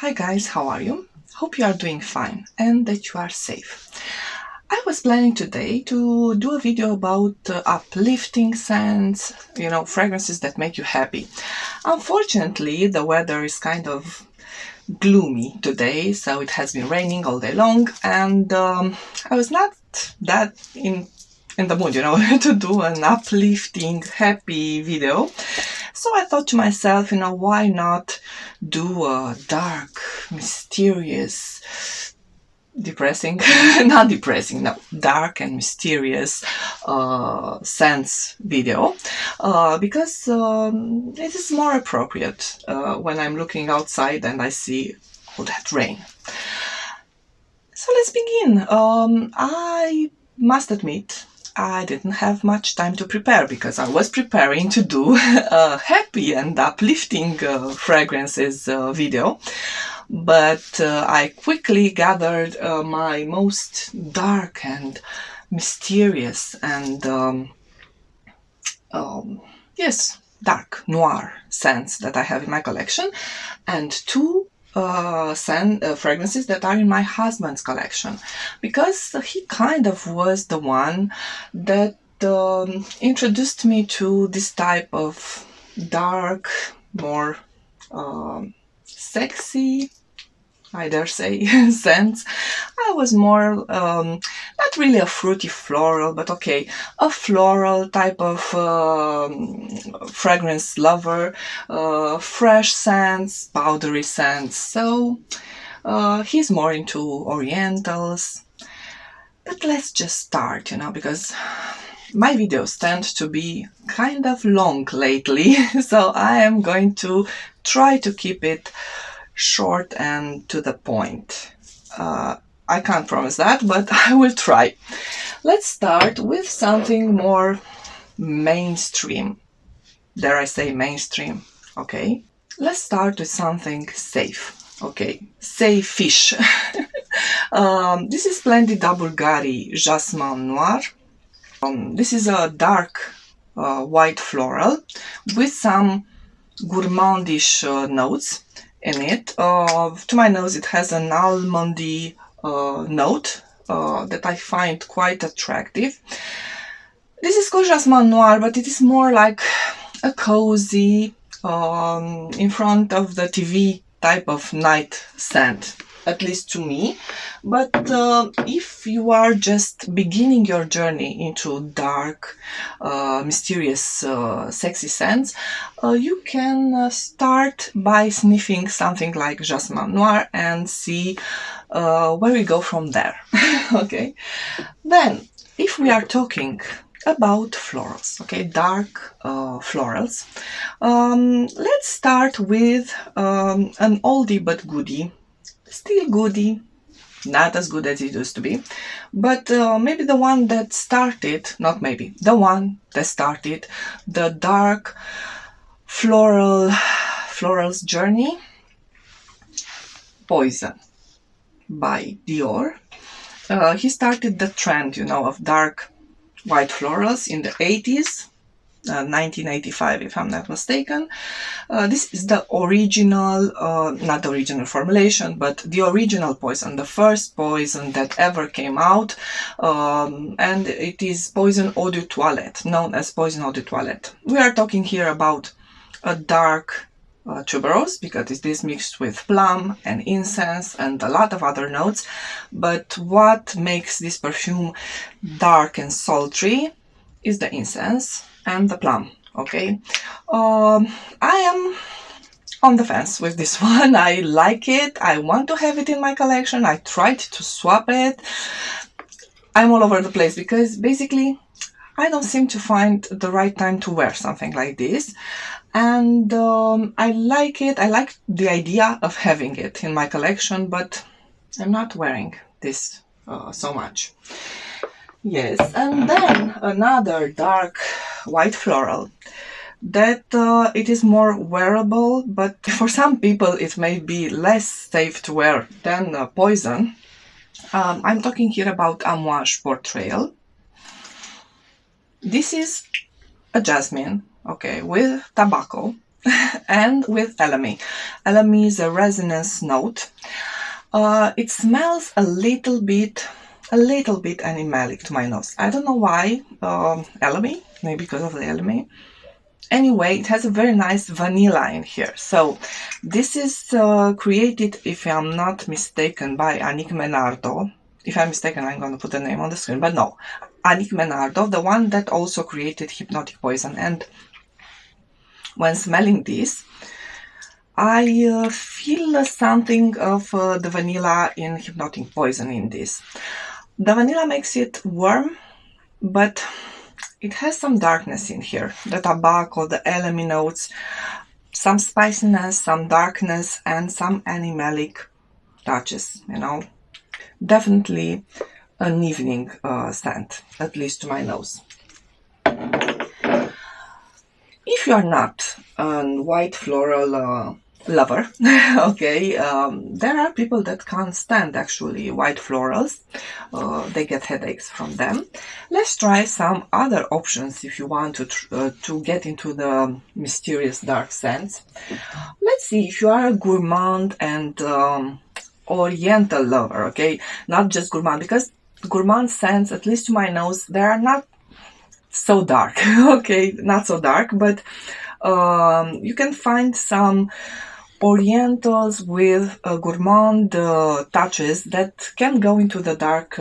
Hi guys, how are you? Hope you are doing fine and that you are safe. I was planning today to do a video about uplifting scents, fragrances that make you happy. Unfortunately, the weather is kind of gloomy today, so it has been raining all day long, and I was not that in the mood, to do an uplifting, happy video. So I thought to myself, why not do a dark, mysterious, depressing, not depressing, no, dark and mysterious scents video, because it is more appropriate when I'm looking outside and I see all that rain. So let's begin. I must admit, I didn't have much time to prepare because I was preparing to do a happy and uplifting fragrances video. But I quickly gathered my most dark and mysterious and yes, dark noir scents that I have in my collection, and two fragrances that are in my husband's collection, because he kind of was the one that introduced me to this type of dark, more sexy, I dare say, scents. I was more, not really a fruity floral, but okay, a floral type of fragrance lover, fresh scents, powdery scents. So he's more into orientals. But let's just start, because my videos tend to be kind of long lately, so I am going to try to keep it short and to the point. I can't promise that, but I will try. Let's start with something more mainstream. Dare I say mainstream? Okay. Let's start with something safe. Okay, safe-ish. This is Splendid Bvlgari Jasmin Noir. This is a dark white floral with some gourmandish notes in it. To my nose, it has an almondy note that I find quite attractive. This is called Jasmin Noir, but it is more like a cozy, in front of the TV type of night scent, at least to me. But if you are just beginning your journey into dark, mysterious, sexy scents, you can start by sniffing something like Jasmin Noir and see where we go from there. Okay. Then, if we are talking about florals, okay, dark florals, let's start with an oldie but goodie. Still goodie, not as good as it used to be, but maybe the one that started, not maybe, the one that started the dark florals journey. Poison by Dior. He started the trend, of dark white florals in the 80s. 1985, if I'm not mistaken. This is the original, not the original formulation, but the original poison, the first poison that ever came out, and it is poison eau de toilette, known as poison eau de toilette. We are talking here about a dark tuberose, because it is mixed with plum and incense and a lot of other notes. But what makes this perfume dark and sultry is the incense and the plum. Okay, I am on the fence with this one. I like it. I want to have it in my collection. I tried to swap it. I'm all over the place because basically I don't seem to find the right time to wear something like this. And I like it. I like the idea of having it in my collection, but I'm not wearing this so much. Yes, and then another dark white floral that it is more wearable, but for some people it may be less safe to wear than poison. I'm talking here about Amouage Portrayal. This is a jasmine, okay, with tobacco. and with elemi. Elemi is a resonance note. It smells a little bit animalic to my nose. I don't know why. Elemi, maybe because of the elemi. Anyway, it has a very nice vanilla in here. So this is created, if I'm not mistaken, by Annick Menardo. If I'm mistaken, I'm going to put the name on the screen, but no. Annick Menardo, the one that also created Hypnotic Poison. And when smelling this, I feel something of the vanilla in Hypnotic Poison in this. The vanilla makes it warm, but it has some darkness in here. The tobacco, the elemi notes, some spiciness, some darkness, and some animalic touches, you know. Definitely an evening scent, at least to my nose. If you are not a white floral lover, okay, there are people that can't stand actually white florals. They get headaches from them. Let's try some other options if you want to get into the mysterious dark scents. Let's see if you are a gourmand and oriental lover, okay, not just gourmand, because gourmand scents, at least to my nose, they are not so dark. Okay, not so dark, but you can find some orientals with gourmand touches that can go into the dark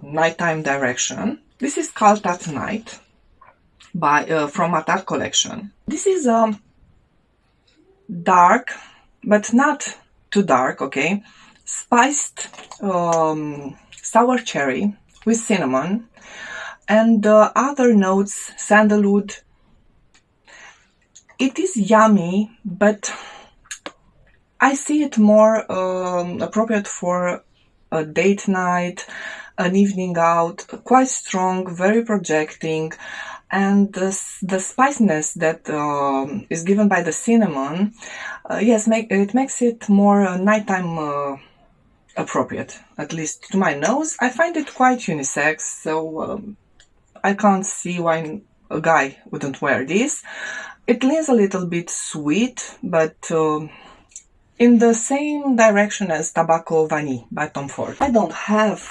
nighttime direction. This is Khaltat Night by from Attar collection. This is dark, but not too dark, okay, spiced sour cherry with cinnamon and other notes, sandalwood. It is yummy, but I see it more appropriate for a date night, an evening out, quite strong, very projecting, and the spiciness that is given by the cinnamon, yes, it makes it more nighttime appropriate, at least to my nose. I find it quite unisex, so I can't see why a guy wouldn't wear this. It leans a little bit sweet, but in the same direction as Tobacco Vanille by Tom Ford. I don't have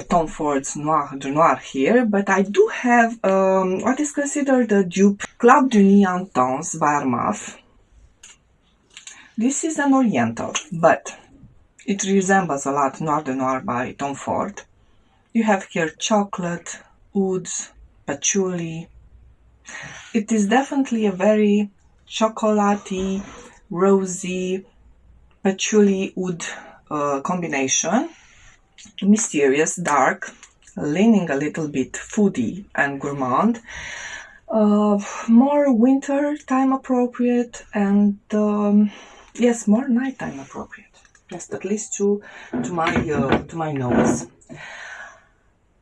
Tom Ford's Noir here, but I do have what is considered a dupe, Club du Nuit Intense by Armaf. This is an oriental, but it resembles a lot Noir by Tom Ford. You have here chocolate, woods, patchouli. It is definitely a very chocolatey, rosy, patchouli wood combination. Mysterious, dark, leaning a little bit foodie and gourmand. More winter time appropriate, and yes, more nighttime appropriate. Yes, at least to my nose.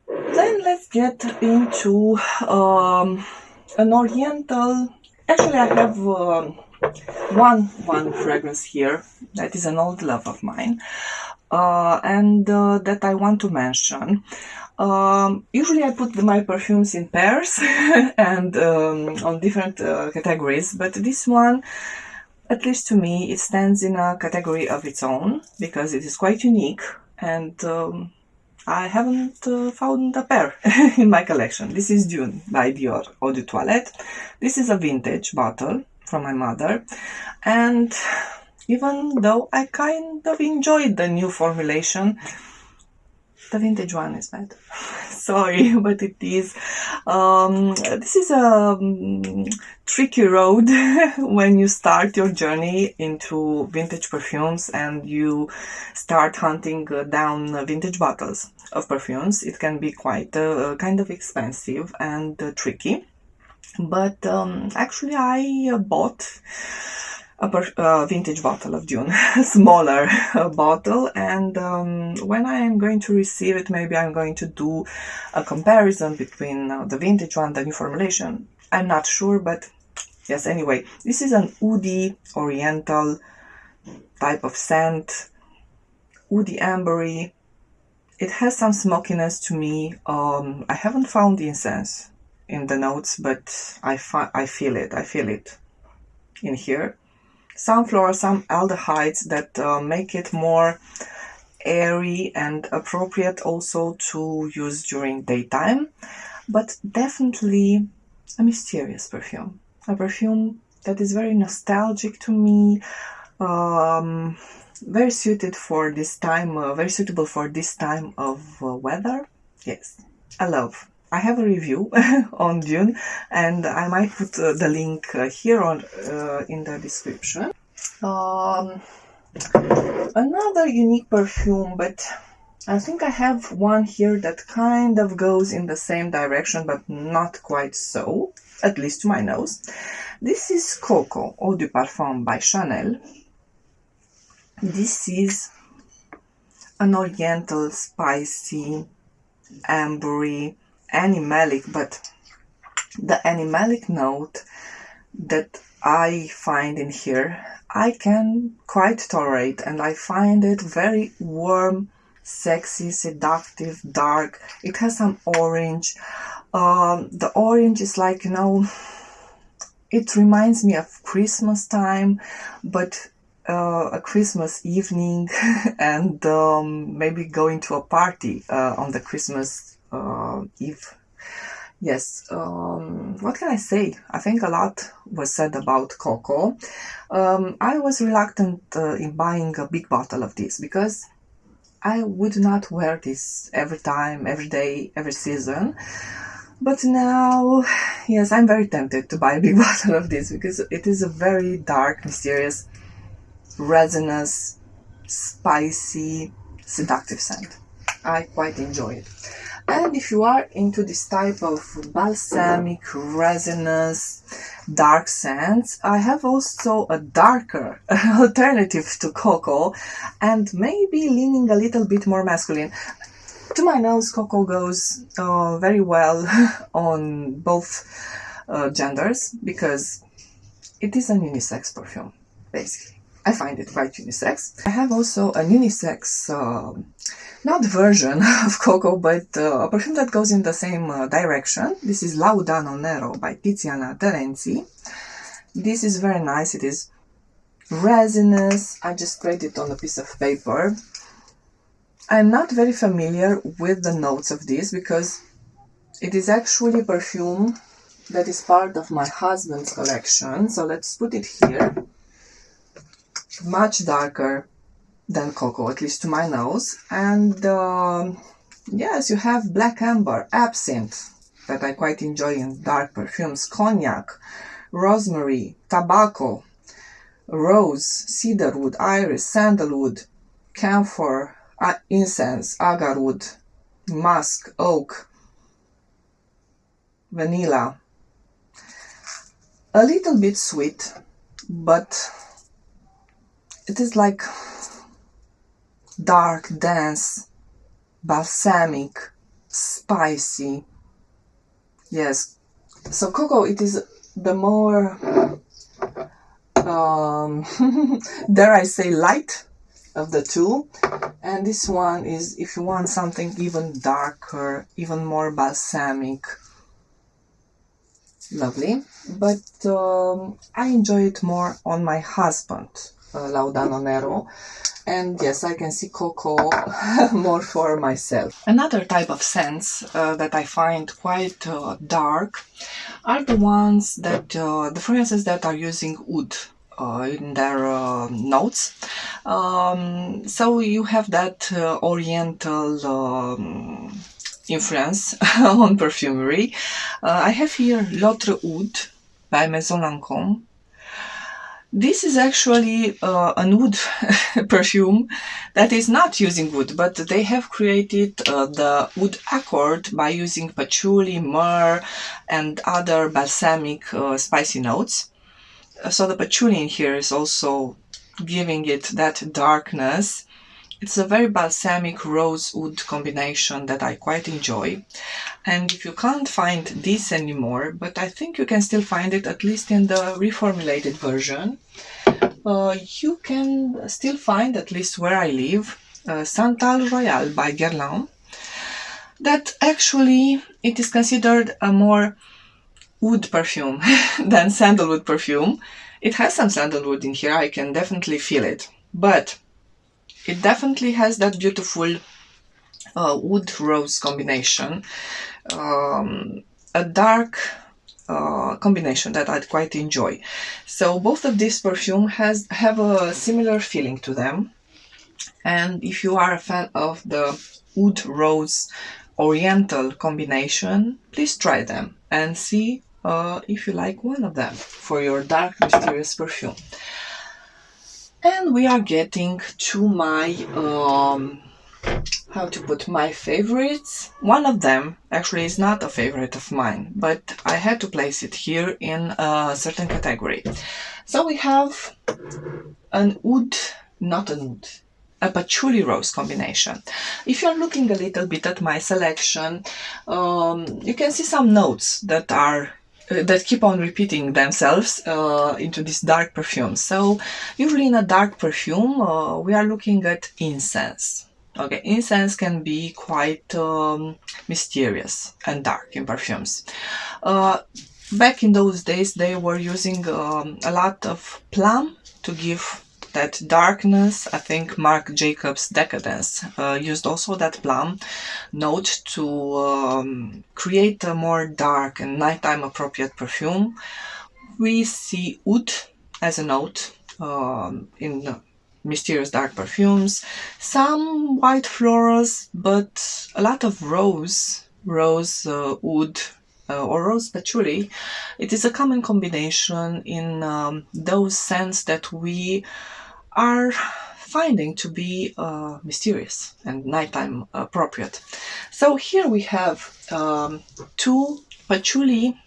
Then let's get into an oriental. Actually, I have one fragrance here that is an old love of mine, and that I want to mention. Usually I put my perfumes in pairs and on different categories, but this one, at least to me, it stands in a category of its own because it is quite unique, and I haven't found a pair in my collection. This is Dune by Dior Eau de Toilette. This is a vintage bottle from my mother, and even though I kind of enjoyed the new formulation, the vintage one is better. Sorry, but it is. This is a tricky road when you start your journey into vintage perfumes and you start hunting down vintage bottles of perfumes. It can be quite kind of expensive and tricky. But actually, I bought a vintage bottle of Dune, a smaller bottle, and when I am going to receive it, maybe I'm going to do a comparison between the vintage one, the new formulation. I'm not sure, but yes, anyway, this is an woody, oriental type of scent, woody ambery. It has some smokiness to me. I haven't found incense in the notes, but I feel it in here. some florals, some aldehydes that make it more airy and appropriate also to use during daytime, but definitely a mysterious perfume. A perfume that is very nostalgic to me, very suited for this time, very suitable for this time of weather. Yes, I love. I have a review on Dune, and I might put the link here on in the description. Another unique perfume, but I think I have one here that kind of goes in the same direction, but not quite so, at least to my nose. This is Coco, Eau de Parfum by Chanel. This is an oriental, spicy, ambery, animalic, but the animalic note that I find in here, I can quite tolerate, and I find it very warm, sexy, seductive, dark. It has some orange. The orange is like, you know, it reminds me of Christmas time, but a Christmas evening and maybe going to a party on the Christmas Eve. Yes, what can I say? I think a lot was said about Coco. I was reluctant in buying a big bottle of this because I would not wear this every time, every day, every season. But now, yes, I'm very tempted to buy a big bottle of this because it is a very dark, mysterious, resinous, spicy, seductive scent. I quite enjoy it. And if you are into this type of balsamic, resinous, dark scents, I have also a darker alternative to Coco and maybe leaning a little bit more masculine. To my nose, Coco goes very well on both genders because it is an unisex perfume, basically. I find it quite unisex. I have also a unisex, not version of Coco, but a perfume that goes in the same direction. This is Lauda Nero by Tiziana Terenzi. This is very nice. It is resinous. I just sprayed it on a piece of paper. I'm not very familiar with the notes of this because it is actually a perfume that is part of my husband's collection. So let's put it here. Much darker than Coco, at least to my nose. And yes, you have black amber, absinthe, that I quite enjoy in dark perfumes, cognac, rosemary, tobacco, rose, cedarwood, iris, sandalwood, camphor, incense, agarwood, musk, oak, vanilla. A little bit sweet, but it is like dark, dense, balsamic, spicy. Yes. So Coco, it is the more, dare I say, light of the two. And this one is, if you want something even darker, even more balsamic, lovely. But I enjoy it more on my husband, Laudano Nero. And yes, I can see Coco more for myself. Another type of scents that I find quite dark are the ones that, the fragrances that are using wood in their notes. So you have that oriental influence on perfumery. I have here L'Autre Oud by Maison Lancome. This is actually an wood perfume that is not using wood, but they have created the wood accord by using patchouli, myrrh, and other balsamic spicy notes. So the patchouli in here is also giving it that darkness. It's a very balsamic rose-wood combination that I quite enjoy. And if you can't find this anymore, but I think you can still find it at least in the reformulated version, you can still find, at least where I live, Santal Royale by Gerland. That actually, it is considered a more wood perfume than sandalwood perfume. It has some sandalwood in here, I can definitely feel it, but it definitely has that beautiful wood rose combination, a dark combination that I'd quite enjoy. So both of these perfumes have a similar feeling to them, and if you are a fan of the wood rose oriental combination, please try them and see if you like one of them for your dark mysterious perfume. And we are getting to my how to put my favorites. One of them actually is not a favorite of mine, but I had to place it here in a certain category. So we have an oud, not an oud, a patchouli rose combination. If you're looking a little bit at my selection, you can see some notes that are that keep on repeating themselves into this dark perfume. So usually in a dark perfume, we are looking at incense. Okay, incense can be quite mysterious and dark in perfumes. Back in those days, they were using a lot of plum to give that darkness. I think Marc Jacobs Decadence used also that plum note to create a more dark and nighttime appropriate perfume. We see oud as a note in mysterious dark perfumes, some white florals, but a lot of rose, oud, or rose patchouli. It is a common combination in those scents that we are finding to be mysterious and nighttime appropriate. So here we have two patchouli,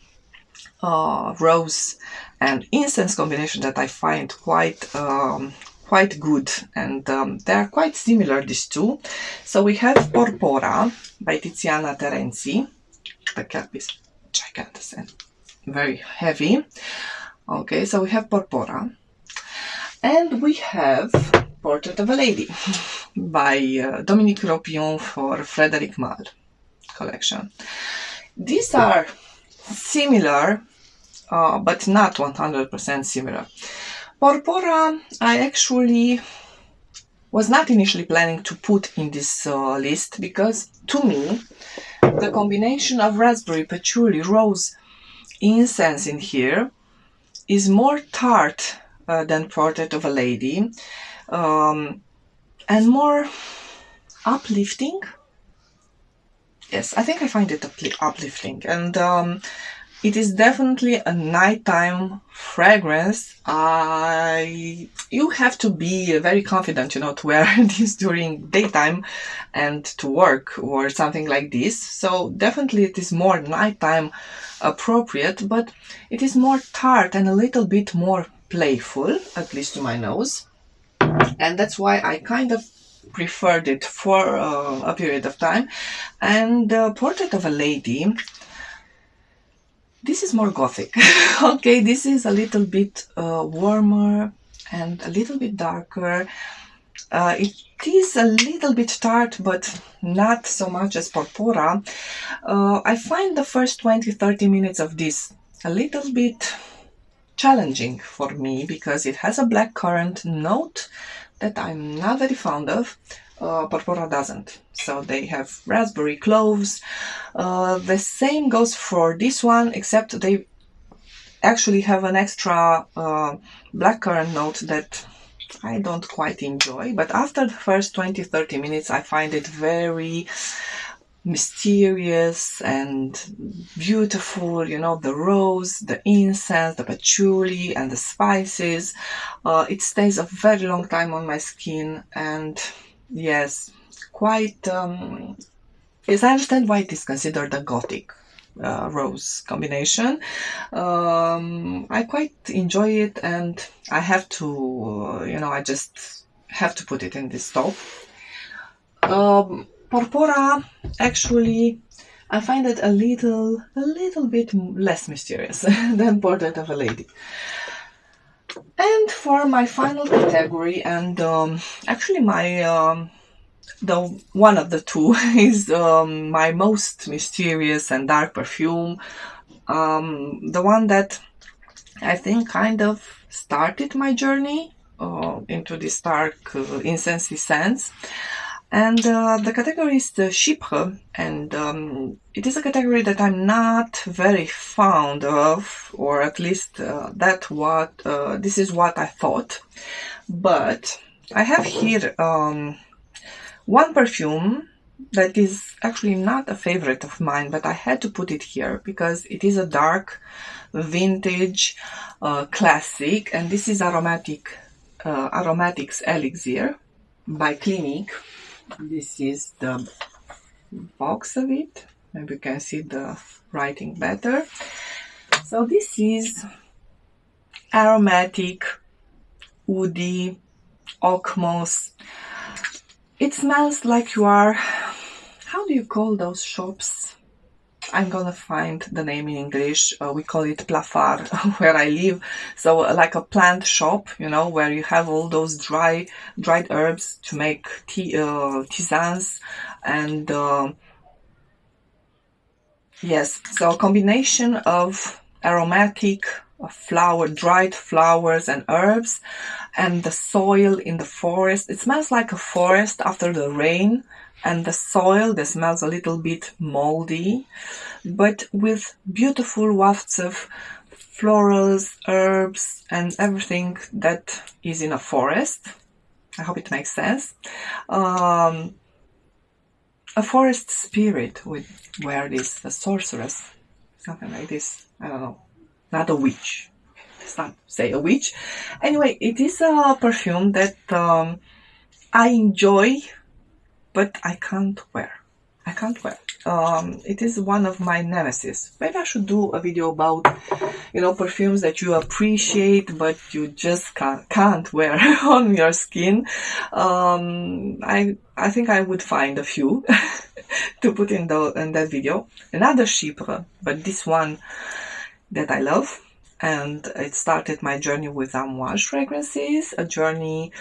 rose and incense combination that I find quite good, and they are quite similar, these two. So we have Porpora by Tiziana Terenzi. The cap is gigantic and very heavy. Okay, so we have Porpora. And we have Portrait of a Lady by Dominique Ropion for Frederic Malle collection. These are similar, but not 100% similar. Porpora, I actually was not initially planning to put in this list, because to me, the combination of raspberry, patchouli, rose, incense in here is more tart than Portrait of a Lady, and more uplifting. Yes, I think I find it uplifting, and it is definitely a nighttime fragrance. You have to be very confident, to wear this during daytime and to work or something like this. So definitely it is more nighttime appropriate, but it is more tart and a little bit more playful, at least to my nose. And that's why I kind of preferred it for a period of time. And Portrait of a Lady, this is more gothic. Okay, this is a little bit warmer and a little bit darker. It is a little bit tart, but not so much as Porpora. I find the first 20-30 minutes of this a little bit challenging for me, because it has a blackcurrant note that I'm not very fond of. Porpora doesn't. So they have raspberry, cloves. The same goes for this one, except they actually have an extra blackcurrant note that I don't quite enjoy. But after the first 20-30 minutes, I find it very mysterious and beautiful. The rose, the incense, the patchouli, and the spices. It stays a very long time on my skin, and yes, quite. Yes, I understand why it is considered a gothic rose combination. I quite enjoy it, and I have to, I just have to put it in this top. Porpora, actually, I find it a little bit less mysterious than Portrait of a Lady. And for my final category, and actually my the one of the two is my most mysterious and dark perfume, the one that I think kind of started my journey into this dark incensey scents. And the category is the chypre, and it is a category that I'm not very fond of, or at least this is what I thought. But I have here one perfume that is actually not a favorite of mine, but I had to put it here because it is a dark, vintage, classic, and this is Aromatics Elixir by Clinique. This is the box of it. Maybe you can see the writing better. So this is aromatic, woody, oak moss. It smells like you are, how do you call those shops? I'm gonna find the name in English. We call it plafard where I live. So like a plant shop, you know, where you have all those dried herbs to make tisanes, and yes, so a combination of aromatic dried flowers and herbs, and the soil in the forest. It smells like a forest after the rain, and the soil that smells a little bit moldy, but with beautiful wafts of florals, herbs, and everything that is in a forest. I hope it makes sense. A forest spirit would wear this, a sorceress, something like this. I don't know. Not a witch. Let's not say a witch. Anyway, it is a perfume that I enjoy, but I can't wear. It is one of my nemesis. Maybe I should do a video about, you know, perfumes that you appreciate but you just can't wear on your skin. I think I would find a few to put in that video. Another chypre, but this one that I love, and it started my journey with Amouage fragrances, a journey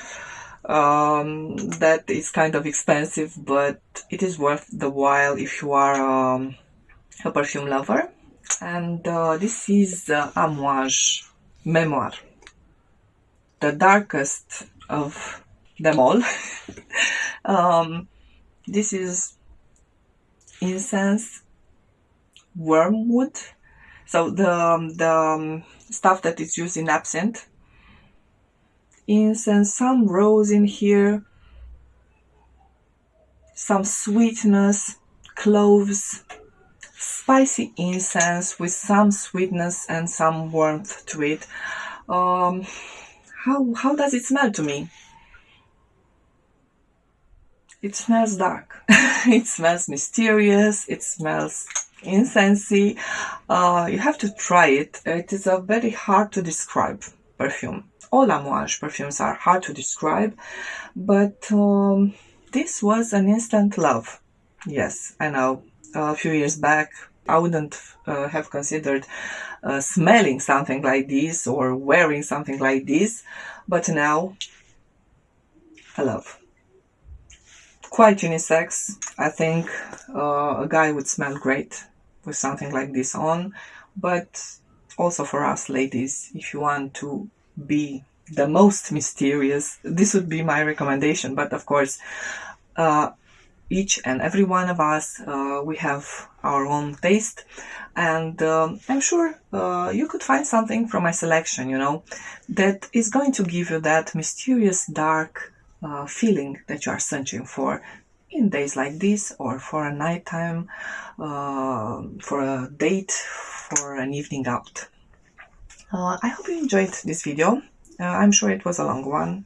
that is kind of expensive, but it is worth the while if you are a perfume lover. And this is Amouage Memoir, the darkest of them all. This is incense, wormwood, so the stuff that is used in absinthe, incense, some rose in here, some sweetness, cloves, spicy incense with some sweetness and some warmth to it. How does it smell to me? It smells dark. It smells mysterious. It smells incensey. You have to try it. It is a very hard to describe perfume. All Amouage perfumes are hard to describe, but this was an instant love. Yes, I know. A few years back, I wouldn't have considered smelling something like this or wearing something like this, but now I love. Quite unisex. I think a guy would smell great with something like this on, but also for us ladies, if you want to be the most mysterious, this would be my recommendation. But of course, each and every one of us, we have our own taste, and I'm sure you could find something from my selection, you know, that is going to give you that mysterious dark feeling that you are searching for in days like this, or for a nighttime, for a date, for an evening out. I hope you enjoyed this video. I'm sure it was a long one.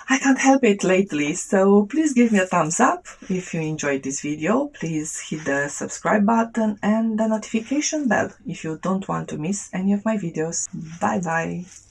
I can't help it lately, so please give me a thumbs up if you enjoyed this video. Please hit the subscribe button and the notification bell if you don't want to miss any of my videos. Bye bye!